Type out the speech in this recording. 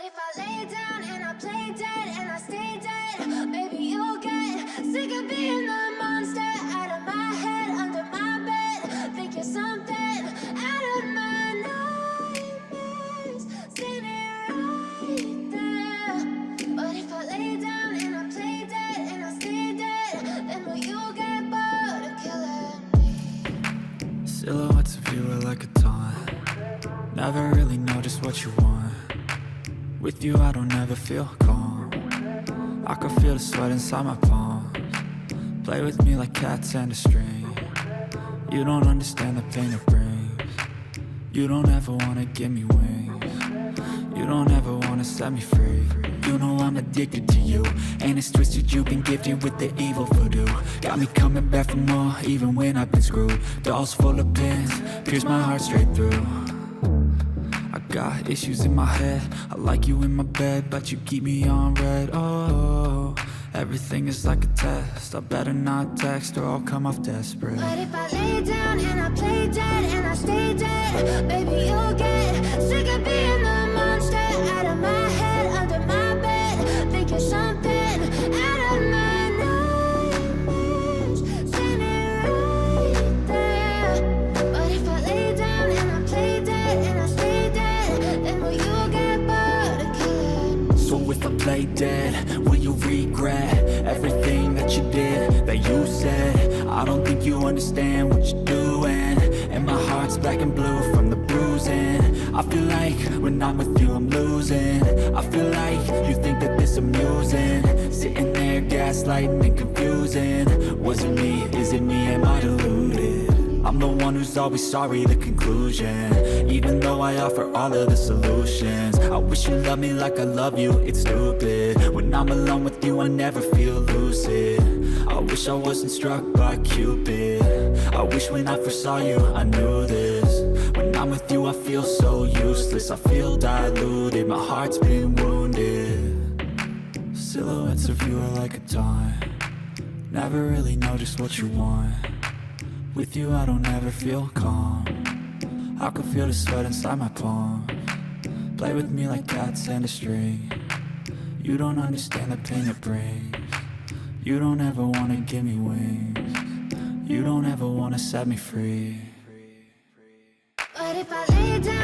if I lay down and I play dead and I stay dead, maybe you'll get sick of being the monster out of my head, under my bed. Think you're something out of my nightmares, standing right there. But if I lay down and I play dead and I stay dead, then will you get bored of killing me? Silhouettes of you are like a taunt. Never really know just what you want. With you I don't ever feel calm. I can feel the sweat inside my palms. Play with me like cats and a string. You don't understand the pain it brings. You don't ever wanna give me wings. You don't ever wanna set me free. You know I'm addicted to you, and it's twisted you've been gifted with the evil voodoo. Got me coming back for more even when I've been screwed. Dolls full of pins, pierce my heart straight through. I got issues in my head, I like you in my bed, but you keep me on red. Oh, everything is like a test, I better not text or I'll come off desperate. But if I lay down and I play dead and I stay dead, baby you'll get sick of being the monster out of my head, under my bed. Think you're something out of my nightmares, standing right there. But if I lay down and I play dead and I stay dead, then will you get bored of killing me? So if I play dead, will you regret everything that you did, that you said? I don't think you understand what you're doing, and my heart's black and blue from the bruising. I feel like when I'm with you I'm losing. I feel like you think that this amusing, sitting there gaslighting and confusing. Was it me? Is it me? Am I deluded? I'm the one who's always sorry, the conclusion, even though I offer all of the solutions. I wish you loved me like I love you, it's stupid. When I'm alone with you I never feel lucid. I wish I wasn't struck by Cupid. I wish when I first saw you I knew this. When I'm with you I feel so useless, I feel diluted, my heart's been wounded. Silhouettes of you are like a taunt. Never really know just what you want. With you I don't ever feel calm. I can feel the sweat inside my palms. Play with me like cats and a string. You don't understand the pain it brings. You don't ever wanna give me wings. You don't ever wanna set me free. But if I lay down